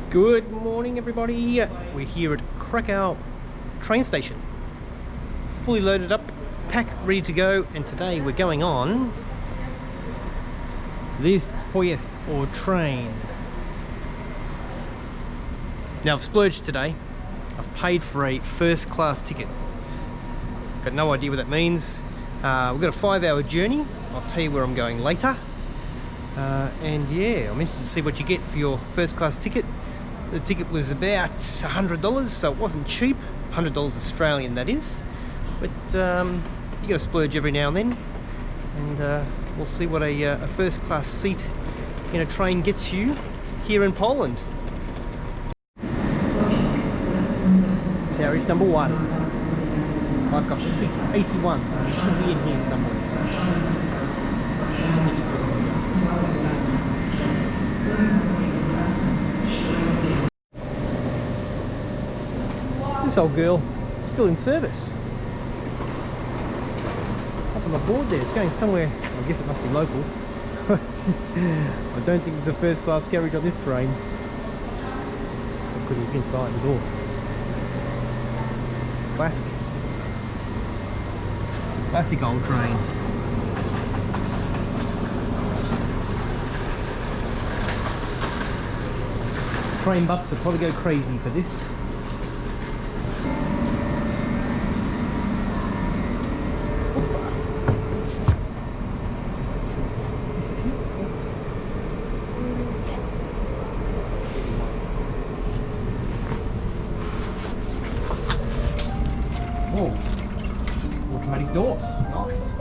Good morning, everybody. We're here at Krakow train station, fully loaded up, pack ready to go, and today we're going on this pojazd or train. Now I've splurged today. I've paid for a first class ticket. Got no idea what that means. We've got a 5-hour journey. I'll tell you where I'm going later. And yeah, I'm interested to see what you get for your first class ticket. The ticket was about $100, so it wasn't cheap. $100 Australian, that is. But you got to splurge every now and then, and we'll see what a first class seat in a train gets you here in Poland. Carriage number 1. I've got seat 81, so you should be in here somewhere. This old girl still in service. Up on the board there, it's going somewhere. I guess it must be local. I don't think there's a first class carriage on this train. So I could look inside the door. Classic old train. Train buffs will probably go crazy for this. This is here? Yes. Oh, automatic doors. Nice.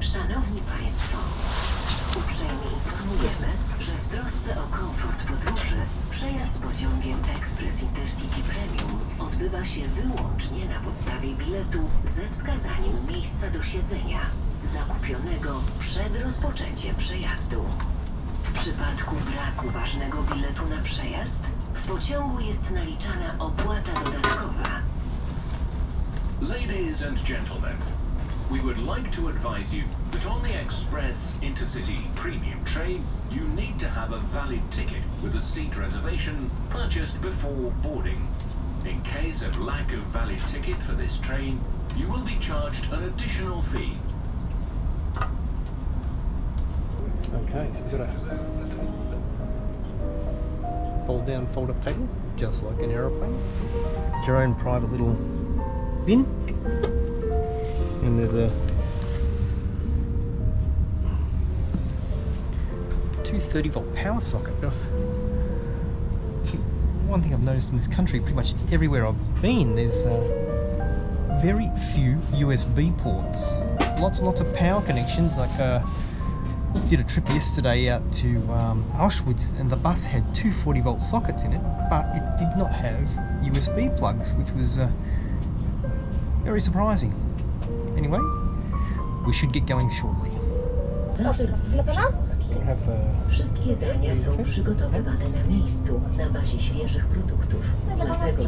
Szanowni Państwo, uprzejmie informujemy, że w trosce o komfort podróży przejazd pociągiem Express Intercity Premium odbywa się wyłącznie na podstawie biletu ze wskazaniem miejsca do siedzenia zakupionego przed rozpoczęciem przejazdu. W przypadku braku ważnego biletu na przejazd w pociągu jest naliczana opłata dodatkowa. Ladies and gentlemen, we would like to advise you that on the Express Intercity Premium train, you need to have a valid ticket with a seat reservation purchased before boarding. In case of lack of valid ticket for this train, you will be charged an additional fee. Okay, so we've got a fold down, fold up table, just like an aeroplane. It's your own private little bin. And there's a 230-volt power socket. One thing I've noticed in this country, pretty much everywhere I've been, there's very few USB ports. Lots and lots of power connections. Like did a trip yesterday out to Auschwitz, and the bus had two 40-volt sockets in it, but it did not have USB plugs, which was very surprising. Anyway, we should get going shortly. Wszystkie dania są przygotowywane na miejscu na bazie świeżych produktów. Dlatego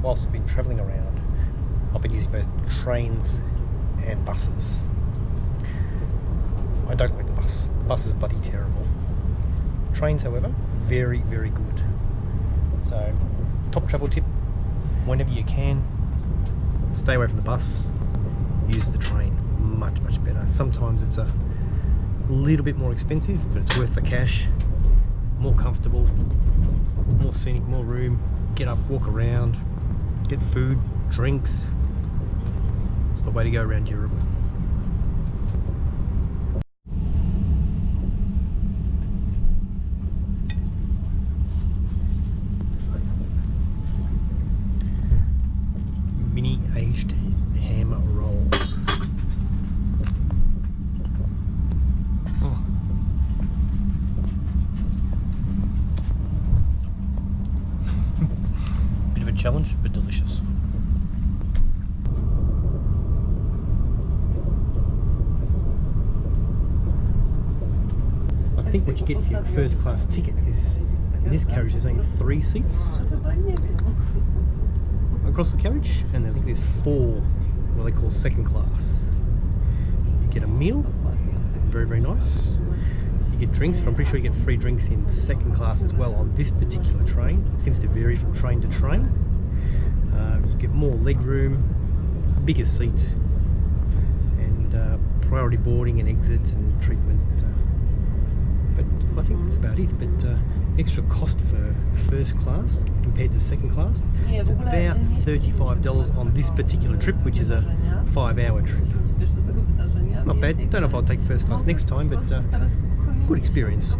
whilst I've been travelling around, I've been using both trains and buses. I don't like the bus. The bus is bloody terrible. Trains, however, very, very good. So, top travel tip, whenever you can, stay away from the bus, use the train. Much, much better. Sometimes it's a little bit more expensive, but it's worth the cash. More comfortable, more scenic, more room. Get up, walk around, get food, drinks. It's the way to go around Europe. challenge, but delicious. I think what you get for your first class ticket is, in this carriage there's only 3 seats across the carriage, and I think there's 4 what they call second class. You get a meal, very, very nice. You get drinks, but I'm pretty sure you get free drinks in second class as well on this particular train. It seems to vary from train to train. You get more leg room, bigger seat, and priority boarding and exit and treatment. But I think that's about it. But extra cost for first class compared to second class, it's about $35 on this particular trip, which is a 5-hour trip. Not bad. Don't know if I'll take first class next time, but good experience.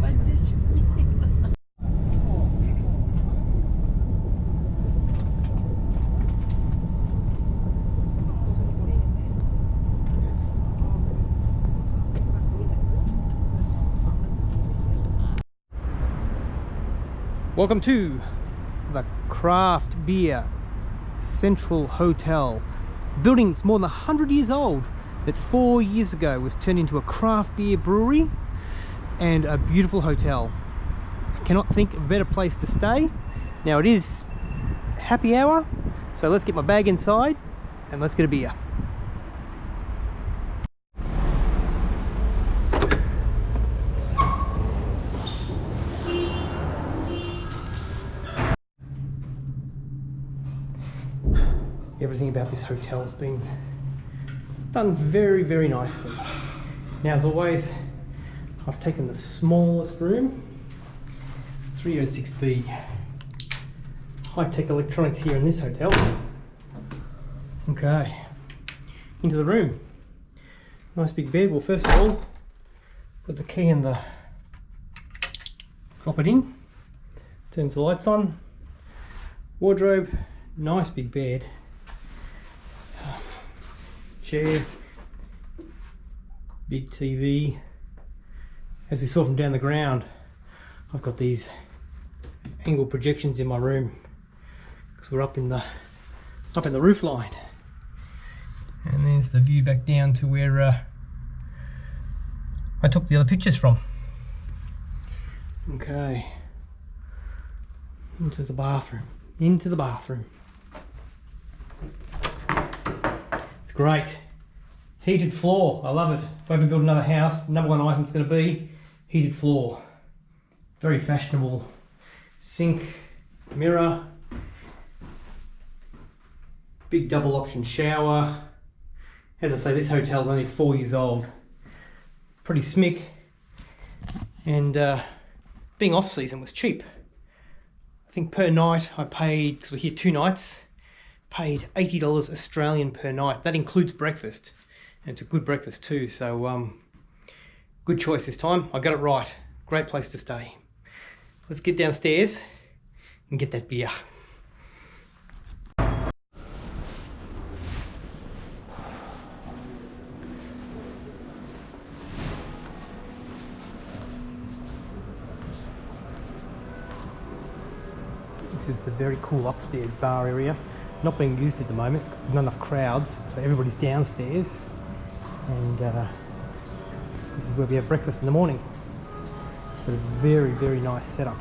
Welcome to the Craft Beer Central Hotel. The building's more than 100 years old, that 4 years ago was turned into a craft beer brewery and a beautiful hotel. I cannot think of a better place to stay. Now it is happy hour, so let's get my bag inside and let's get a beer. Everything about this hotel has been done very, very nicely. Now, as always, I've taken the smallest room, 306B. High-tech electronics here in this hotel. Okay, into the room. Nice big bed. Well, first of all, put the key in the, drop it in, turns the lights on, wardrobe, nice big bed. Chair, big TV. As we saw from down the ground, I've got these angle projections in my room because we're up in the roof line. And there's the view back down to where I took the other pictures from. Okay, into the bathroom. Into the bathroom. Great. Heated floor. I love it. If I ever build another house, number one item is going to be heated floor. Very fashionable. Sink, mirror, big double option shower. As I say, this hotel is only 4 years old. Pretty smick. And being off season was cheap. I think per night I paid, because we're here 2 nights, paid $80 Australian per night. That includes breakfast, and it's a good breakfast too, so good choice this time. I got it right. Great place to stay. Let's get downstairs and get that beer. This is the very cool upstairs bar area. Not being used at the moment because there's not enough crowds, so everybody's downstairs. And this is where we have breakfast in the morning. But a very, very nice setup.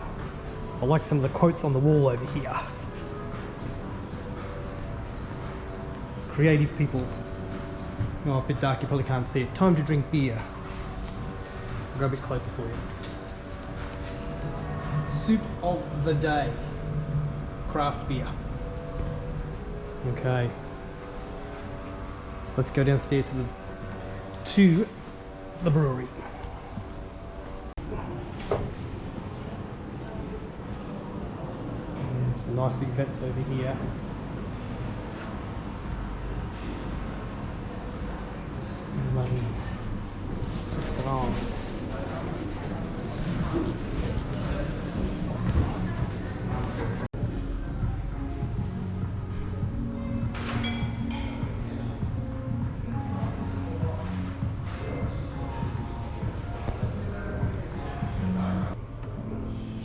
I like some of the quotes on the wall over here. It's creative people. Oh, a bit dark, you probably can't see it. Time to drink beer. I'll go a bit closer for you. Soup of the day. Craft beer. Okay, let's go downstairs to the brewery. Some nice big vents over here.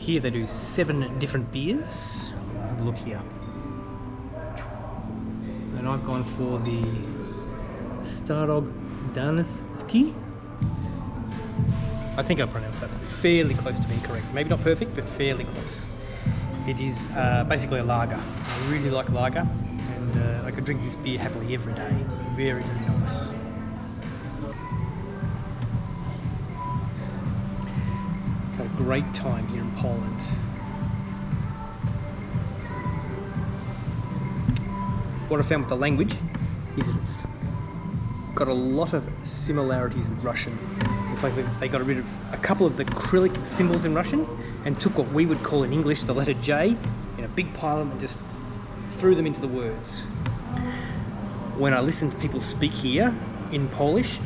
Here they do 7 different beers. Have a look here. and I've gone for the Starog Gdansk. I think I pronounced that fairly close to being correct. Maybe not perfect, but fairly close. It is basically a lager. I really like lager, and I could drink this beer happily every day. Very, very nice. Had a great time here in Poland. What I found with the language is that it's got a lot of similarities with Russian. It's like they got rid of a couple of the Cyrillic symbols in Russian and took what we would call in English the letter J in a big pile and just threw them into the words. When I listen to people speak here in Polish,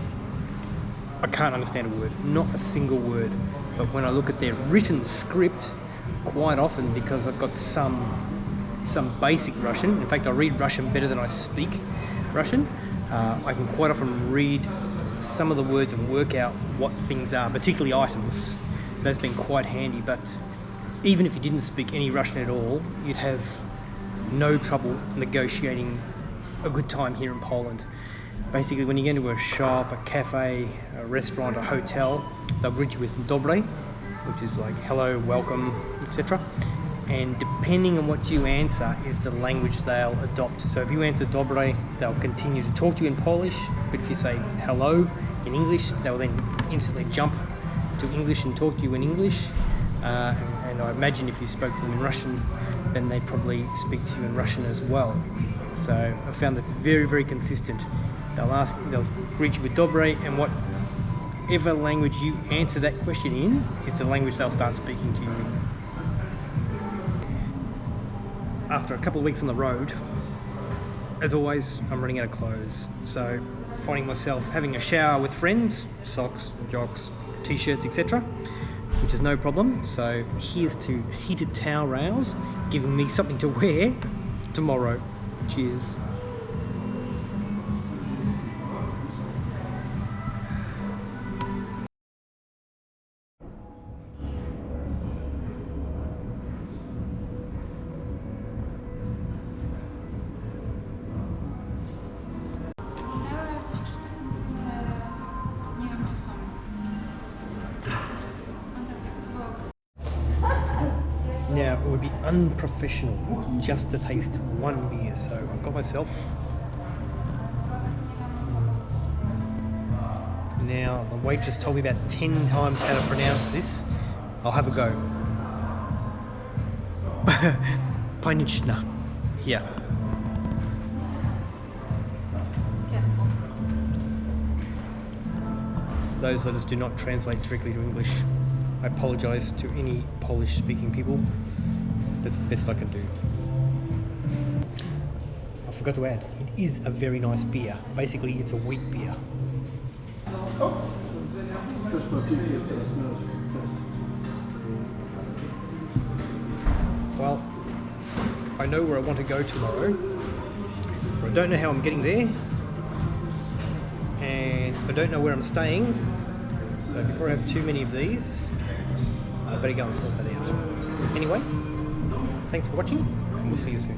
I can't understand a word, not a single word. But when I look at their written script, quite often, because I've got some basic Russian, in fact I read Russian better than I speak Russian, I can quite often read some of the words and work out what things are, particularly items. So that's been quite handy, but even if you didn't speak any Russian at all, you'd have no trouble negotiating a good time here in Poland. Basically, when you go into a shop, a cafe, a restaurant, a hotel, they'll greet you with dobre, which is like hello, welcome, etc. And depending on what you answer is the language they'll adopt. So if you answer dobre, they'll continue to talk to you in Polish, but if you say hello in English, they'll then instantly jump to English and talk to you in English. And I imagine if you spoke to them in Russian, then they'd probably speak to you in Russian as well. So I found that's very, very consistent. They'll greet you with dobre, and whatever language you answer that question in is the language they'll start speaking to you in. After a couple of weeks on the road, as always, I'm running out of clothes. So finding myself having a shower with friends, socks, jocks, t-shirts, etc., which is no problem. So here's to heated towel rails, giving me something to wear tomorrow. Cheers. Now, it would be unprofessional just to taste one beer, so I've got myself. Now, the waitress told me about 10 times how to pronounce this. I'll have a go. Paniczna. Yeah. Those letters do not translate directly to English. I apologise to any Polish-speaking people. That's the best I can do. I forgot to add, it is a very nice beer. Basically, it's a wheat beer. Well, I know where I want to go tomorrow, but I don't know how I'm getting there, and I don't know where I'm staying. So before I have too many of these, I better go and sort that out. Anyway, thanks for watching, and we'll see you soon.